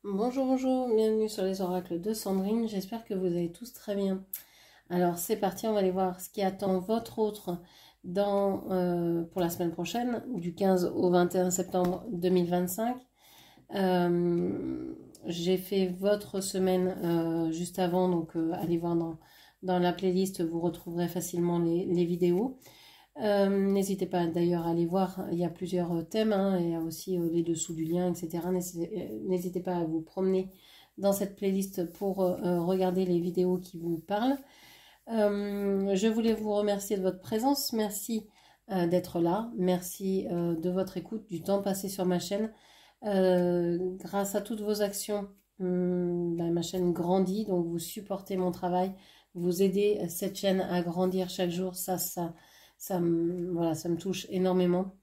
Bonjour, bonjour, bienvenue sur les oracles de Sandrine, j'espère que vous allez tous très bien. Alors c'est parti, on va aller voir ce qui attend votre autre pour la semaine prochaine, du 15 au 21 septembre 2025. J'ai fait votre semaine juste avant, donc allez voir dans la playlist, vous retrouverez facilement les vidéos. N'hésitez pas d'ailleurs à aller voir, il y a plusieurs thèmes, hein, il y a aussi les dessous du lien, etc. N'hésitez pas à vous promener dans cette playlist pour regarder les vidéos qui vous parlent. Je voulais vous remercier de votre présence, merci d'être là, merci de votre écoute, du temps passé sur ma chaîne. Grâce à toutes vos actions, ma chaîne grandit, donc vous supportez mon travail, vous aidez cette chaîne à grandir chaque jour, ça me touche énormément.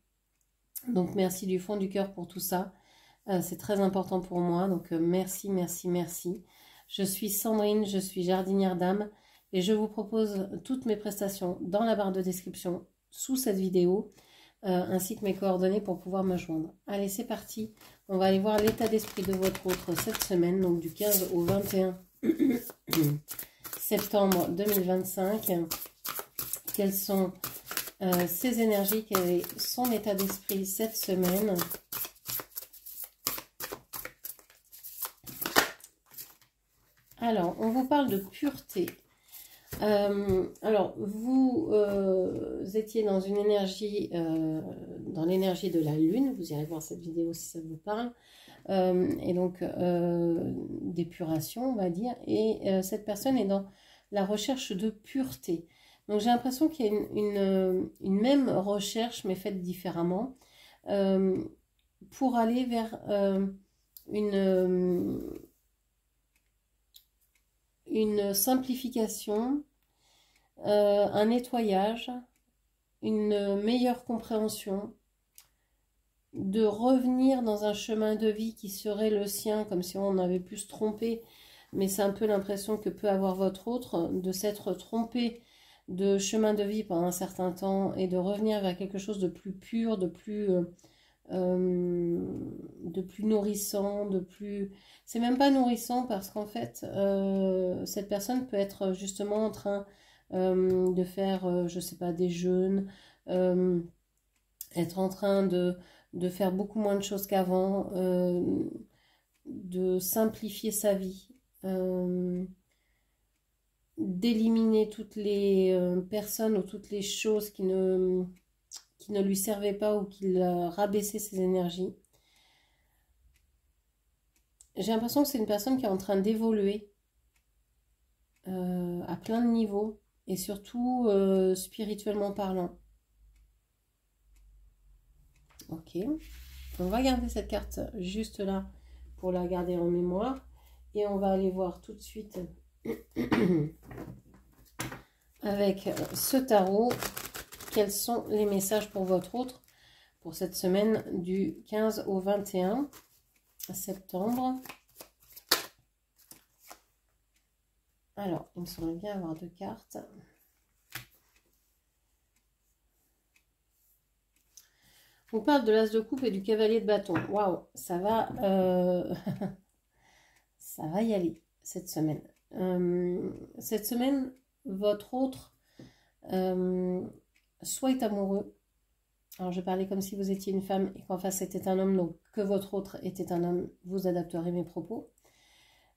Donc merci du fond du cœur pour tout ça. C'est très important pour moi. Donc merci, merci, merci. Je suis Sandrine, je suis jardinière d'âme et je vous propose toutes mes prestations dans la barre de description sous cette vidéo, ainsi que mes coordonnées pour pouvoir me joindre. Allez, c'est parti. On va aller voir l'état d'esprit de votre autre cette semaine, donc du 15 au 21 septembre 2025. Quelles sont ces énergies, quel est son état d'esprit cette semaine? Alors, on vous parle de pureté. Alors, vous étiez dans une énergie, dans l'énergie de la lune. Vous irez voir cette vidéo si ça vous parle. Et donc, d'épuration, on va dire. Et cette personne est dans la recherche de pureté. Donc, j'ai l'impression qu'il y a une même recherche, mais faite différemment, pour aller vers une simplification, un nettoyage, une meilleure compréhension, de revenir dans un chemin de vie qui serait le sien, comme si on avait pu se tromper, mais c'est un peu l'impression que peut avoir votre autre, de s'être trompé de chemin de vie pendant un certain temps et de revenir vers quelque chose de plus pur, de plus nourrissant, de plus... C'est même pas nourrissant parce qu'en fait, cette personne peut être justement en train de faire, je sais pas, des jeûnes, être en train de faire beaucoup moins de choses qu'avant, de simplifier sa vie, d'éliminer toutes les personnes ou toutes les choses qui ne lui servaient pas ou qui rabaissaient ses énergies. J'ai l'impression que c'est une personne qui est en train d'évoluer à plein de niveaux et surtout spirituellement parlant. Ok, on va garder cette carte juste là pour la garder en mémoire et on va aller voir tout de suite avec ce tarot quels sont les messages pour votre autre pour cette semaine du 15 au 21 septembre. Alors, il me semble bien avoir deux cartes. On parle de l'as de coupe et du cavalier de bâton. Waouh, ça va, ça va y aller cette semaine. Cette semaine, votre autre soit est amoureux. Alors, je parlais comme si vous étiez une femme et qu'en face c'était un homme, donc que votre autre était un homme, vous adapterez mes propos.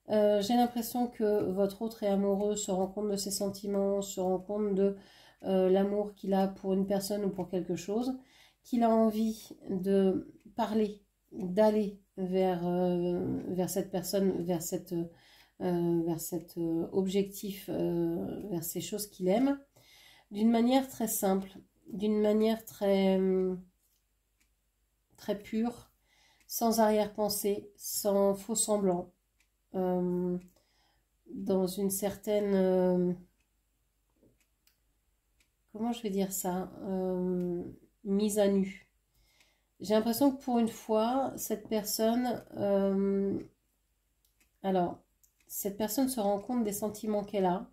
J'ai l'impression que votre autre est amoureux, se rend compte de ses sentiments, se rend compte de l'amour qu'il a pour une personne ou pour quelque chose, qu'il a envie de parler, d'aller vers cette personne, vers cet objectif, vers ces choses qu'il aime, d'une manière très simple, d'une manière très, très pure, sans arrière-pensée, sans faux semblant. Dans une certaine comment je vais dire ça, mise à nu. J'ai l'impression que pour une fois cette personne alors cette personne se rend compte des sentiments qu'elle a,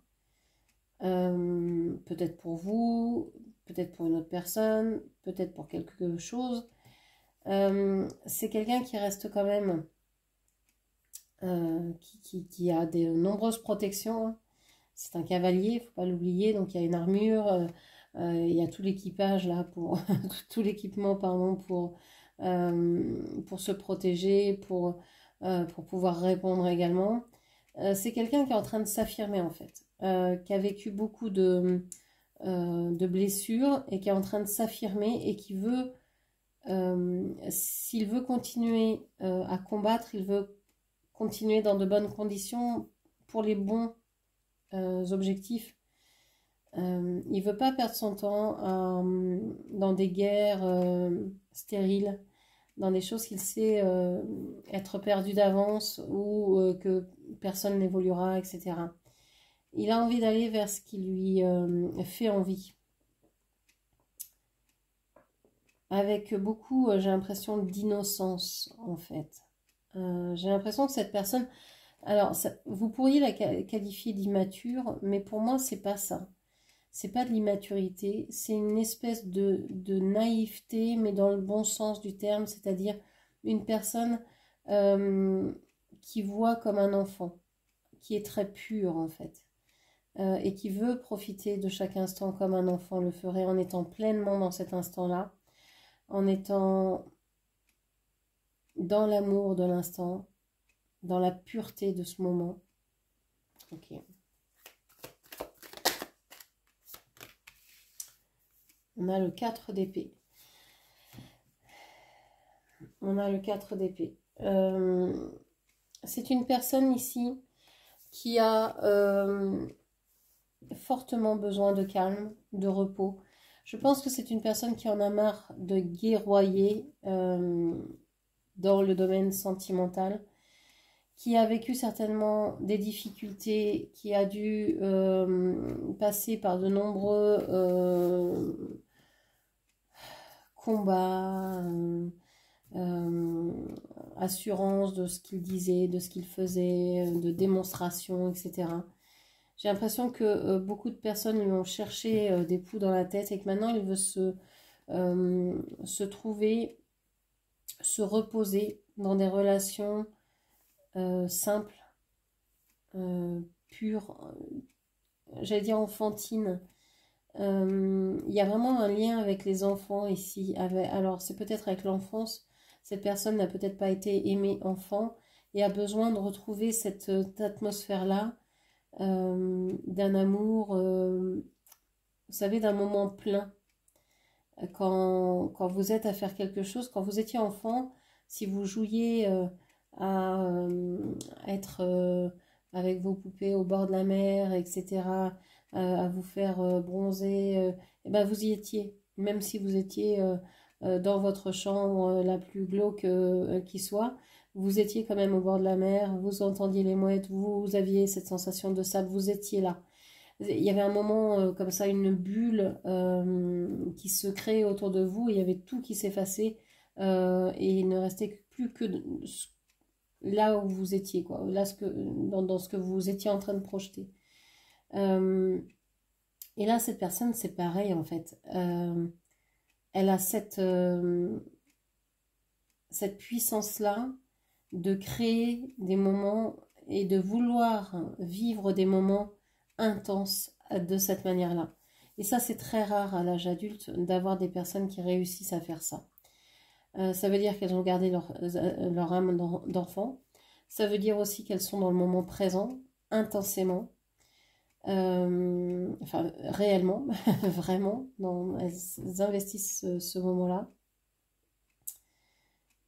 peut-être pour vous, peut-être pour une autre personne, peut-être pour quelque chose. C'est quelqu'un qui reste quand même qui a de nombreuses protections, hein. C'est un cavalier, il ne faut pas l'oublier, donc il y a une armure, il y a tout l'équipage là, tout l'équipement, pardon, pour se protéger, pour pouvoir répondre également. C'est quelqu'un qui est en train de s'affirmer en fait, qui a vécu beaucoup de blessures et qui est en train de s'affirmer et qui veut, s'il veut continuer à combattre, il veut continuer dans de bonnes conditions pour les bons objectifs. Il ne veut pas perdre son temps dans des guerres stériles, dans des choses qu'il sait être perdu d'avance ou que personne n'évoluera, etc. Il a envie d'aller vers ce qui lui fait envie. Avec beaucoup, j'ai l'impression, d'innocence, en fait. J'ai l'impression que cette personne... Alors, vous pourriez la qualifier d'immature, mais pour moi, c'est pas ça. C'est pas de l'immaturité, c'est une espèce de naïveté, mais dans le bon sens du terme, c'est-à-dire une personne qui voit comme un enfant, qui est très pure, en fait. Et qui veut profiter de chaque instant comme un enfant le ferait en étant pleinement dans cet instant-là, en étant dans l'amour de l'instant, dans la pureté de ce moment. Ok. On a le 4 d'épée. On a le 4 d'épée. C'est une personne ici qui a fortement besoin de calme, de repos. Je pense que c'est une personne qui en a marre de guerroyer dans le domaine sentimental, qui a vécu certainement des difficultés, qui a dû passer par de nombreux combats, assurance de ce qu'il disait, de ce qu'il faisait, de démonstration, etc. J'ai l'impression que beaucoup de personnes lui ont cherché des poux dans la tête et que maintenant il veut se trouver, se reposer dans des relations simples, pures, j'allais dire enfantines. Il y a vraiment un lien avec les enfants ici. Alors c'est peut-être avec l'enfance, cette personne n'a peut-être pas été aimée enfant et a besoin de retrouver cette atmosphère-là, d'un amour, vous savez, d'un moment plein. Quand vous êtes à faire quelque chose, quand vous étiez enfant, si vous jouiez à être avec vos poupées au bord de la mer, etc., à vous faire bronzer, et ben vous y étiez. Même si vous étiez dans votre chambre la plus glauque qui soit, vous étiez quand même au bord de la mer, vous entendiez les mouettes, vous aviez cette sensation de sable, vous étiez là. Il y avait un moment comme ça, une bulle qui se créait autour de vous, il y avait tout qui s'effaçait et il ne restait plus que là où vous étiez, quoi, là, dans ce que vous étiez en train de projeter. Et là, cette personne, c'est pareil en fait. Elle a cette puissance-là de créer des moments et de vouloir vivre des moments intenses de cette manière-là. Et ça, c'est très rare à l'âge adulte d'avoir des personnes qui réussissent à faire ça. Ça veut dire qu'elles ont gardé leur âme d'enfant. Ça veut dire aussi qu'elles sont dans le moment présent, intensément. Enfin, réellement, vraiment, elles investissent ce moment-là.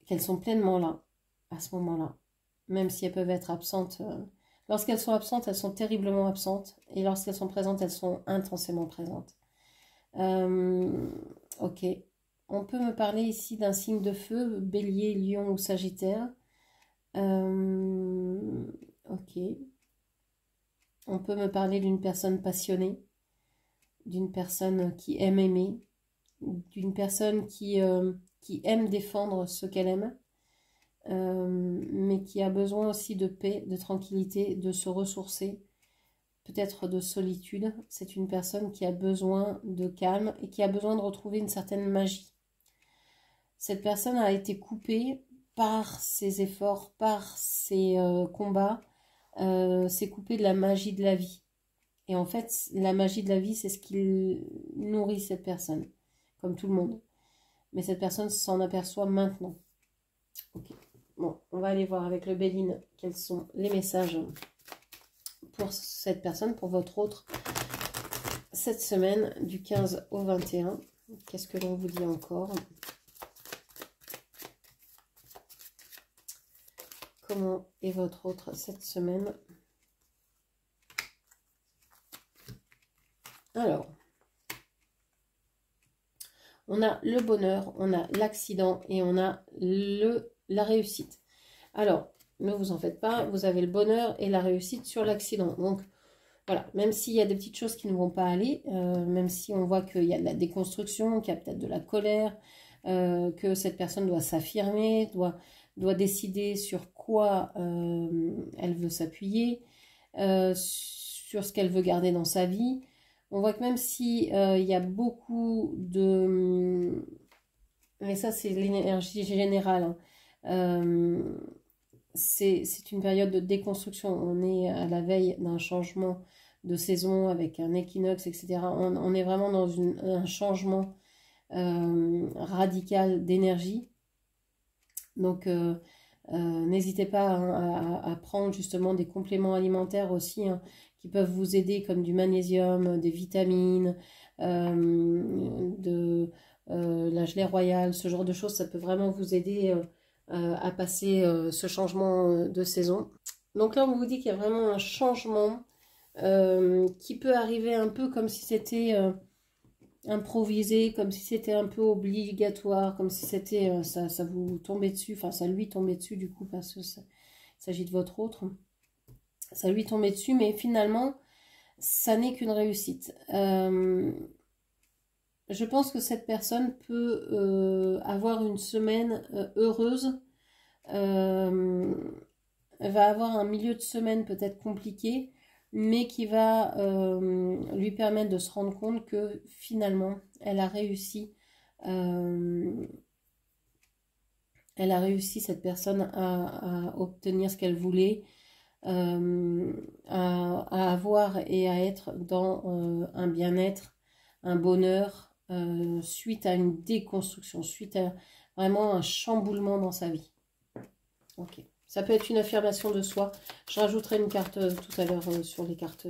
Qu'elles sont pleinement là, à ce moment-là. Même si elles peuvent être absentes. Lorsqu'elles sont absentes, elles sont terriblement absentes. Et lorsqu'elles sont présentes, elles sont intensément présentes. Ok. On peut me parler ici d'un signe de feu, bélier, lion ou sagittaire. Ok. On peut me parler d'une personne passionnée, d'une personne qui aime aimer, d'une personne qui aime défendre ce qu'elle aime, mais qui a besoin aussi de paix, de tranquillité, de se ressourcer, peut-être de solitude. C'est une personne qui a besoin de calme et qui a besoin de retrouver une certaine magie. Cette personne a été coupée par ses efforts, par ses combats, s'est coupé de la magie de la vie. Et en fait, la magie de la vie, c'est ce qui nourrit cette personne, comme tout le monde. Mais cette personne s'en aperçoit maintenant. Ok. Bon, on va aller voir avec le Béline quels sont les messages pour cette personne, pour votre autre, cette semaine du 15 au 21. Qu'est-ce que l'on vous dit encore? Comment est votre autre cette semaine? Alors, on a le bonheur, on a l'accident et on a la réussite. Alors, ne vous en faites pas, vous avez le bonheur et la réussite sur l'accident. Donc, voilà, même s'il y a des petites choses qui ne vont pas aller, même si on voit qu'il y a de la déconstruction, qu'il y a peut-être de la colère, que cette personne doit s'affirmer, doit décider sur quoi elle veut s'appuyer, sur ce qu'elle veut garder dans sa vie. On voit que même si il y a beaucoup de... Mais ça, c'est l'énergie générale. C'est une période de déconstruction. On est à la veille d'un changement de saison avec un équinoxe, etc. On est vraiment dans un changement radical d'énergie. Donc, n'hésitez pas à prendre justement des compléments alimentaires aussi, hein, qui peuvent vous aider, comme du magnésium, des vitamines, la gelée royale, ce genre de choses. Ça peut vraiment vous aider à passer ce changement de saison. Donc là, on vous dit qu'il y a vraiment un changement qui peut arriver un peu comme si c'était improvisé, comme si c'était un peu obligatoire, comme si c'était ça vous tombait dessus, enfin ça lui tombait dessus du coup, parce que il s'agit de votre autre. Ça lui tombait dessus, mais finalement, ça n'est qu'une réussite. Je pense que cette personne peut avoir une semaine heureuse, va avoir un milieu de semaine peut-être compliqué, mais qui va lui permettre de se rendre compte que finalement, elle a réussi, cette personne, à obtenir ce qu'elle voulait, à avoir et à être dans un bien-être, un bonheur, suite à une déconstruction, suite à vraiment un chamboulement dans sa vie. Ok. Ça peut être une affirmation de soi. Je rajouterai une carte tout à l'heure sur les cartes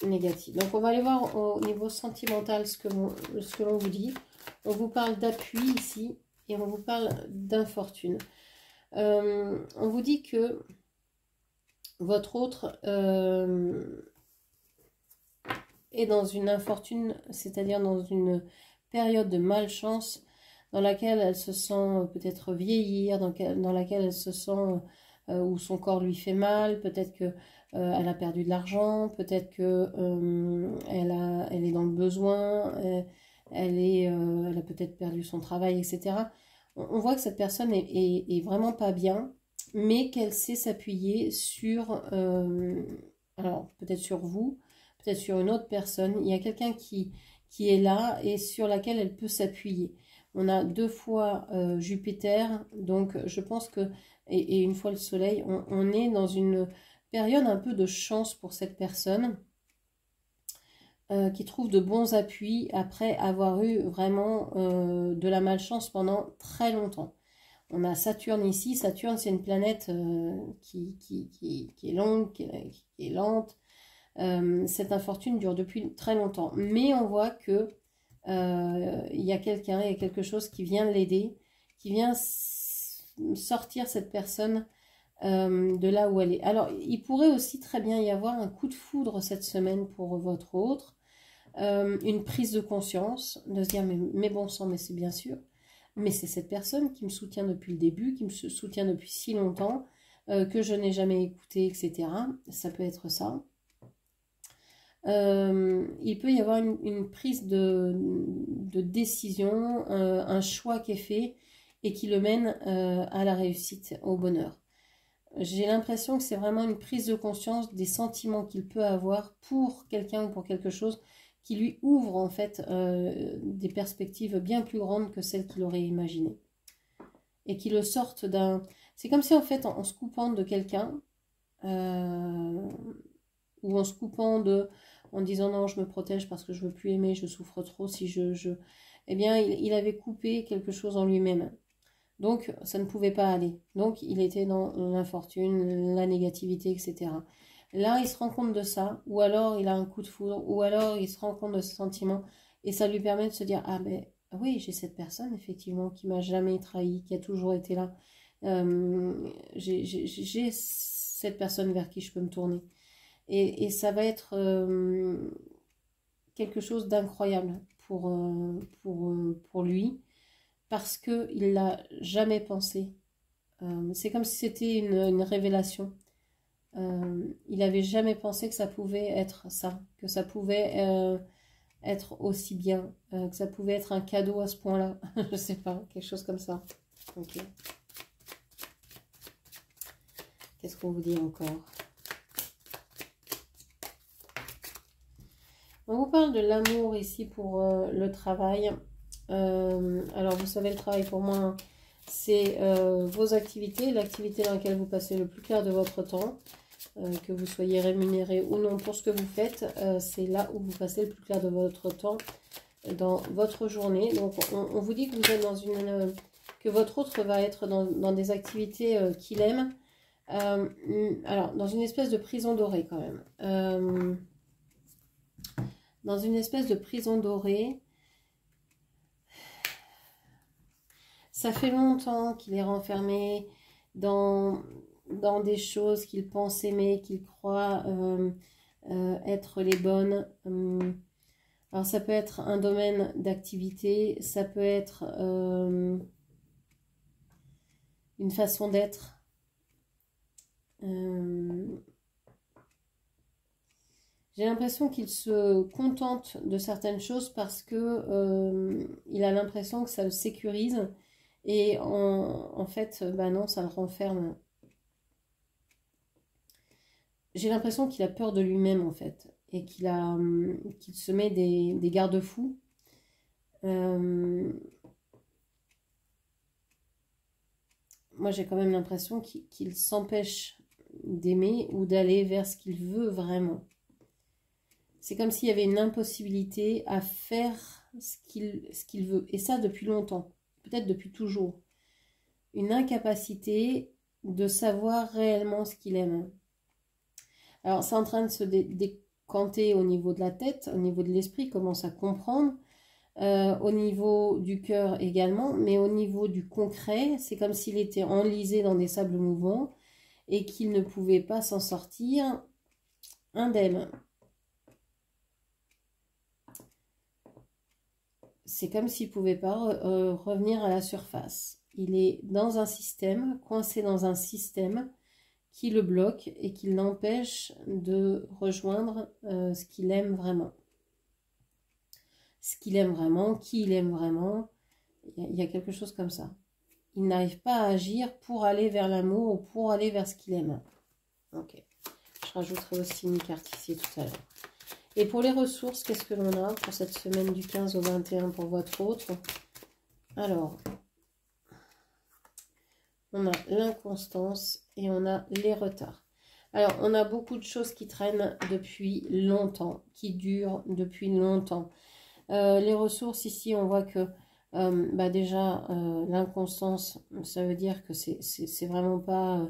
négatives. Donc, on va aller voir au niveau sentimental ce que l'on vous dit. On vous parle d'appui ici et on vous parle d'infortune. On vous dit que votre autre est dans une infortune, c'est-à-dire dans une période de malchance, dans laquelle elle se sent peut-être vieillir, dans laquelle elle se sent où son corps lui fait mal, peut-être que elle a perdu de l'argent, peut-être que elle est dans le besoin, elle a peut-être perdu son travail, etc. On voit que cette personne est vraiment pas bien, mais qu'elle sait s'appuyer sur, alors peut-être sur vous, peut-être sur une autre personne. Il y a quelqu'un qui est là et sur laquelle elle peut s'appuyer. On a 2 fois Jupiter, donc je pense que, et une fois le Soleil, on est dans une période un peu de chance pour cette personne qui trouve de bons appuis après avoir eu vraiment de la malchance pendant très longtemps. On a Saturne ici. Saturne, c'est une planète qui est longue, qui est lente. Cette infortune dure depuis très longtemps. Mais on voit que il y a quelqu'un, il y a quelque chose qui vient l'aider, qui vient sortir cette personne de là où elle est. Alors, il pourrait aussi très bien y avoir un coup de foudre cette semaine pour votre autre, une prise de conscience, de se dire mais bon sang, mais c'est bien sûr, mais c'est cette personne qui me soutient depuis le début, qui me soutient depuis si longtemps, que je n'ai jamais écouté, etc. Ça peut être ça. Il peut y avoir une prise de décision, un choix qui est fait et qui le mène à la réussite, au bonheur. J'ai l'impression que c'est vraiment une prise de conscience des sentiments qu'il peut avoir pour quelqu'un ou pour quelque chose qui lui ouvre en fait des perspectives bien plus grandes que celles qu'il aurait imaginées. et qui le sortent d'un... C'est comme si en fait en se coupant de quelqu'un, ou en se coupant de... en disant non, je me protège parce que je veux plus aimer, je souffre trop si Eh bien, il avait coupé quelque chose en lui-même. Donc, ça ne pouvait pas aller. Donc, il était dans l'infortune, la négativité, etc. Là, il se rend compte de ça, ou alors il a un coup de foudre, ou alors il se rend compte de ce sentiment, et ça lui permet de se dire, ah ben oui, j'ai cette personne, effectivement, qui m'a jamais trahi, qui a toujours été là. J'ai cette personne vers qui je peux me tourner. Et ça va être quelque chose d'incroyable pour lui, parce qu'il l'a jamais pensé. C'est comme si c'était une révélation. Il n'avait jamais pensé que ça pouvait être ça, que ça pouvait être aussi bien, que ça pouvait être un cadeau à ce point-là. Je sais pas, quelque chose comme ça. Ok. Qu'est-ce qu'on vous dit encore? On vous parle de l'amour ici pour le travail. Alors, vous savez, le travail pour moi, c'est vos activités, l'activité dans laquelle vous passez le plus clair de votre temps, que vous soyez rémunéré ou non pour ce que vous faites, c'est là où vous passez le plus clair de votre temps dans votre journée. Donc, on vous dit que vous êtes dans une... que votre autre va être dans des activités qu'il aime. Alors, dans une espèce de prison dorée quand même. Dans une espèce de prison dorée. Ça fait longtemps qu'il est renfermé dans des choses qu'il pense aimer, qu'il croit être les bonnes. Alors ça peut être un domaine d'activité, ça peut être une façon d'être. J'ai l'impression qu'il se contente de certaines choses parce que il a l'impression que ça le sécurise. Et en fait, bah non, ça le renferme. J'ai l'impression qu'il a peur de lui-même, en fait. Et qu'il se met des garde-fous. Moi, j'ai quand même l'impression qu'il s'empêche d'aimer ou d'aller vers ce qu'il veut vraiment. C'est comme s'il y avait une impossibilité à faire ce qu'il veut. Et ça, depuis longtemps. Peut-être depuis toujours. Une incapacité de savoir réellement ce qu'il aime. Alors, c'est en train de se décanter au niveau de la tête, au niveau de l'esprit, il commence à comprendre, au niveau du cœur également, mais au niveau du concret, c'est comme s'il était enlisé dans des sables mouvants et qu'il ne pouvait pas s'en sortir indemne. C'est comme s'il ne pouvait pas revenir à la surface. Il est dans un système, coincé dans un système qui le bloque et qui l'empêche de rejoindre ce qu'il aime vraiment. Ce qu'il aime vraiment, qui il aime vraiment, il y a quelque chose comme ça. Il n'arrive pas à agir pour aller vers l'amour ou pour aller vers ce qu'il aime. Ok. Je rajouterai aussi une carte ici tout à l'heure. Et pour les ressources, qu'est-ce que l'on a pour cette semaine du 15 au 21 pour votre autre? Alors, on a l'inconstance et on a les retards. Alors, on a beaucoup de choses qui traînent depuis longtemps, qui durent depuis longtemps. Les ressources, ici, on voit que déjà, l'inconstance, ça veut dire que c'est vraiment pas...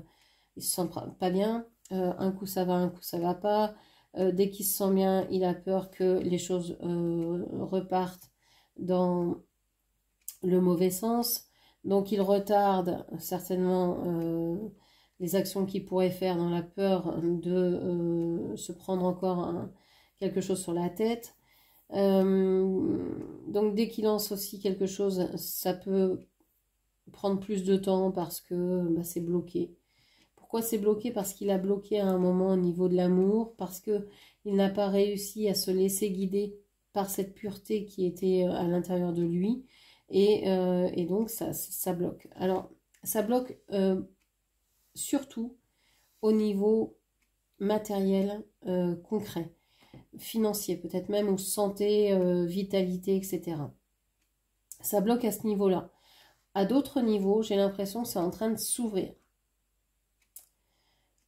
il se sent pas bien. Un coup, ça va, un coup, ça va pas. Dès qu'il se sent bien, il a peur que les choses repartent dans le mauvais sens. Donc, il retarde certainement les actions qu'il pourrait faire dans la peur de se prendre encore quelque chose sur la tête. Donc, dès qu'il lance aussi quelque chose, ça peut prendre plus de temps parce que c'est bloqué. Pourquoi c'est bloqué? Parce qu'il a bloqué à un moment au niveau de l'amour, parce qu'il n'a pas réussi à se laisser guider par cette pureté qui était à l'intérieur de lui. Et donc, ça bloque. Alors, ça bloque surtout au niveau matériel, concret, financier, peut-être même, ou santé, vitalité, etc. Ça bloque à ce niveau-là. à d'autres niveaux, j'ai l'impression que c'est en train de s'ouvrir.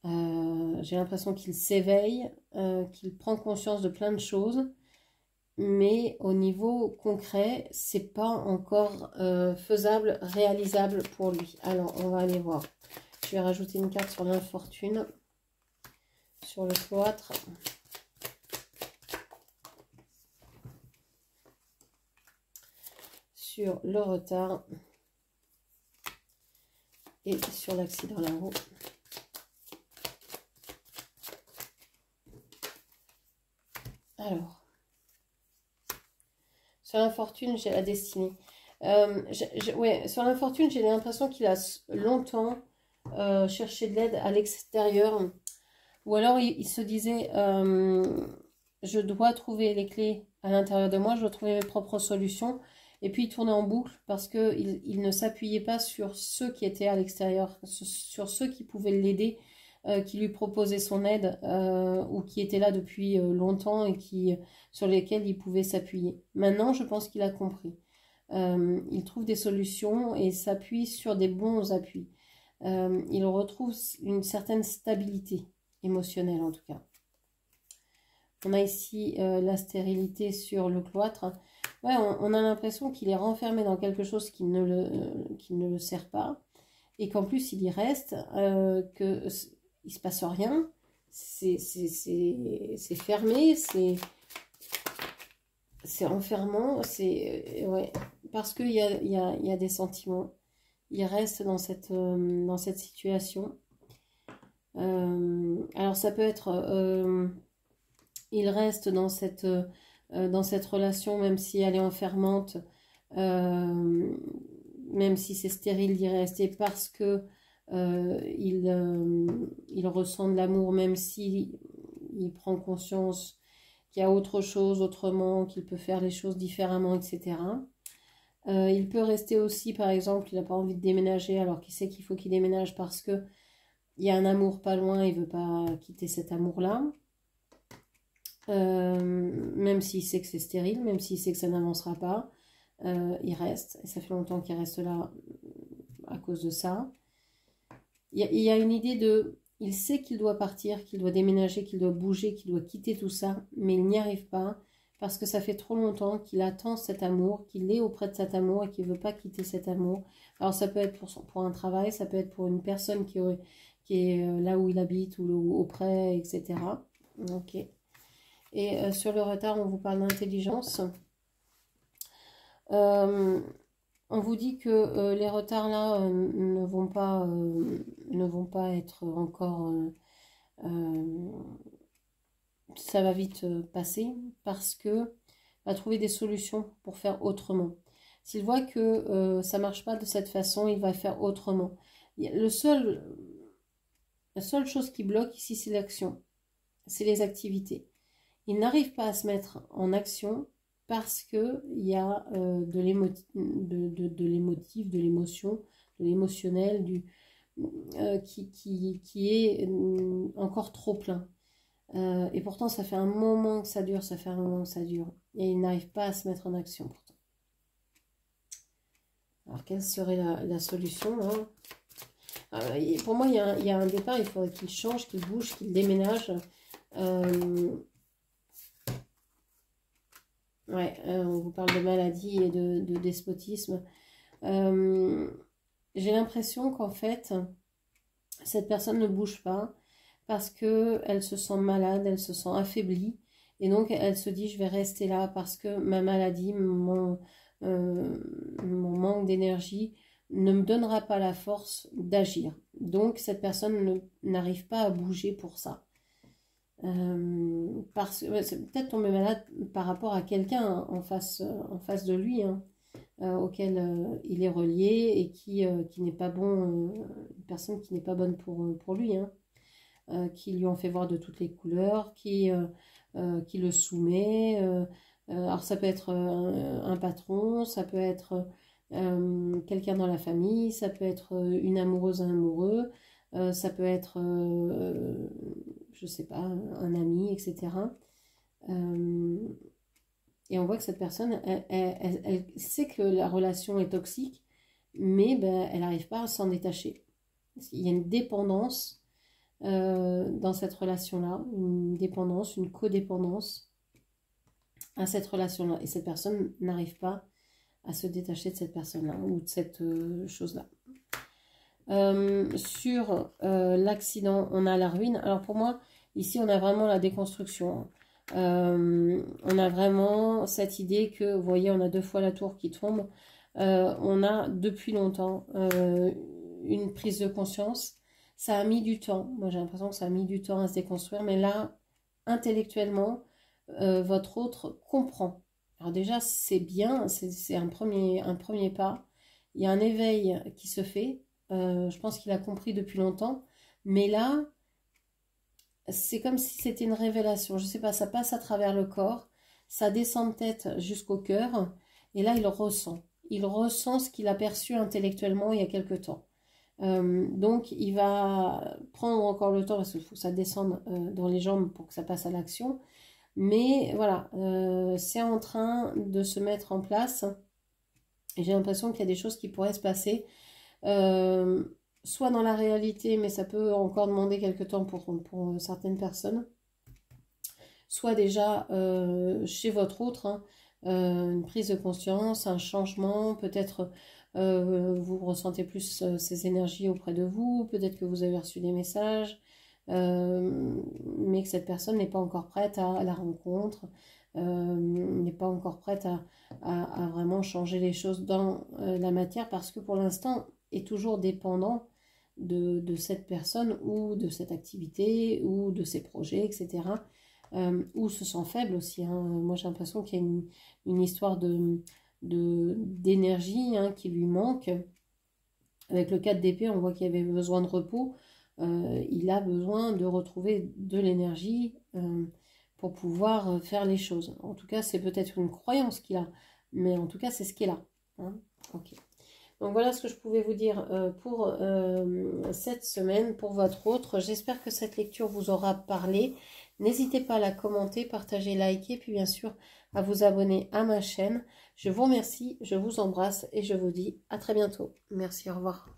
J'ai l'impression qu'il s'éveille, qu'il prend conscience de plein de choses, mais au niveau concret, c'est pas encore faisable, réalisable pour lui. Alors, on va aller voir. Je vais rajouter une carte sur l'infortune, sur le cloître. Sur le retard et sur l'accident là-haut. Alors, sur l'infortune, j'ai la destinée. Ouais, sur l'infortune, j'ai l'impression qu'il a longtemps cherché de l'aide à l'extérieur. Ou alors, il se disait, je dois trouver les clés à l'intérieur de moi, je dois trouver mes propres solutions. Et puis, il tournait en boucle parce qu'il ne s'appuyait pas sur ceux qui étaient à l'extérieur, sur ceux qui pouvaient l'aider, qui lui proposaient son aide ou qui étaient là depuis longtemps et sur lesquels il pouvait s'appuyer. Maintenant, je pense qu'il a compris. Il trouve des solutions et s'appuie sur des bons appuis. Il retrouve une certaine stabilité émotionnelle en tout cas. On a ici la stérilité sur le cloître. Ouais, on a l'impression qu'il est renfermé dans quelque chose qui ne le sert pas. Et qu'en plus, il y reste, qu'il ne se passe rien. C'est fermé, c'est enfermant. Ouais, parce qu'il y a des sentiments. Il reste dans cette situation. Alors, ça peut être... il reste dans cette relation, même si elle est enfermante, même si c'est stérile d'y rester, parce que il ressent de l'amour, même si il prend conscience qu'il y a autre chose, autrement, qu'il peut faire les choses différemment, etc. Il peut rester aussi, par exemple, il n'a pas envie de déménager, alors qu'il sait qu'il faut qu'il déménage parce que il y a un amour pas loin, il ne veut pas quitter cet amour-là. Même s'il sait que c'est stérile, même s'il sait que ça n'avancera pas, il reste, et ça fait longtemps qu'il reste là à cause de ça. Il y a une idée de, il sait qu'il doit partir, qu'il doit déménager, qu'il doit bouger, qu'il doit quitter tout ça, mais il n'y arrive pas, parce que ça fait trop longtemps qu'il attend cet amour, qu'il est auprès de cet amour, et qu'il ne veut pas quitter cet amour. Alors ça peut être pour un travail, ça peut être pour une personne qui est là où il habite, ou auprès, etc. Ok. Et sur le retard, on vous parle d'intelligence. On vous dit que les retards là ne vont pas être encore... ça va vite passer parce que va trouver des solutions pour faire autrement. S'il voit que ça ne marche pas de cette façon, il va faire autrement. La seule chose qui bloque ici, c'est l'action. C'est les activités. Il n'arrive pas à se mettre en action parce qu'il y a de l'émotif, de l'émotion, de l'émotionnel, qui est encore trop plein. Et pourtant, ça fait un moment que ça dure, Et il n'arrive pas à se mettre en action pourtant. Alors, quelle serait la solution hein pour moi, il y a un départ, il faudrait qu'il change, qu'il bouge, qu'il déménage. Ouais, on vous parle de maladie et de despotisme. J'ai l'impression qu'en fait, cette personne ne bouge pas parce qu'elle se sent malade, elle se sent affaiblie. Et donc, elle se dit, je vais rester là parce que ma maladie, mon manque d'énergie ne me donnera pas la force d'agir. Donc, cette personne n'arrive pas à bouger pour ça. Parce que c'est peut-être tombé malade par rapport à quelqu'un en face de lui hein, auquel il est relié et qui n'est pas bon, une personne qui n'est pas bonne pour lui hein, qui lui ont fait voir de toutes les couleurs, qui le soumet. Alors ça peut être un patron, ça peut être quelqu'un dans la famille, ça peut être une amoureuse, un amoureux, ça peut être je sais pas, un ami, etc. Et on voit que cette personne, elle sait que la relation est toxique, mais ben, elle n'arrive pas à s'en détacher. Il y a une dépendance dans cette relation-là, une dépendance, une codépendance à cette relation-là. Et cette personne n'arrive pas à se détacher de cette personne-là ou de cette chose-là. Sur l'accident, on a la ruine. Alors pour moi, ici, on a vraiment la déconstruction. On a vraiment cette idée que, vous voyez, on a 2 fois la tour qui tombe. On a depuis longtemps une prise de conscience. Ça a mis du temps. Moi, j'ai l'impression que ça a mis du temps à se déconstruire. Mais là, intellectuellement, votre autre comprend. Alors déjà, c'est bien, c'est un premier pas. Il y a un éveil qui se fait. Je pense qu'il a compris depuis longtemps. Mais là, c'est comme si c'était une révélation. Je ne sais pas, ça passe à travers le corps. Ça descend de tête jusqu'au cœur. Et là, il ressent. Il ressent ce qu'il a perçu intellectuellement il y a quelque temps. Donc, il va prendre encore le temps parce qu'il faut que ça descende dans les jambes pour que ça passe à l'action. Mais voilà, c'est en train de se mettre en place. Et j'ai l'impression qu'il y a des choses qui pourraient se passer. Soit dans la réalité, mais ça peut encore demander quelques temps pour certaines personnes. Soit déjà chez votre autre, hein, une prise de conscience, un changement, peut-être vous ressentez plus ces énergies auprès de vous, peut-être que vous avez reçu des messages, mais que cette personne n'est pas encore prête à la rencontre, n'est pas encore prête à vraiment changer les choses dans la matière, parce que pour l'instant est toujours dépendant de cette personne ou de cette activité ou de ses projets, etc. Ou se sent faible aussi. Hein. Moi j'ai l'impression qu'il y a une histoire d'énergie qui lui manque. Avec le 4 d'épée, on voit qu'il avait besoin de repos. Il a besoin de retrouver de l'énergie pour pouvoir faire les choses. En tout cas, c'est peut-être une croyance qu'il a, mais en tout cas, c'est ce qu'il a. Hein. Ok. Donc voilà ce que je pouvais vous dire pour cette semaine, pour votre autre. J'espère que cette lecture vous aura parlé. N'hésitez pas à la commenter, partager, liker, puis bien sûr à vous abonner à ma chaîne. Je vous remercie, je vous embrasse et je vous dis à très bientôt. Merci, au revoir.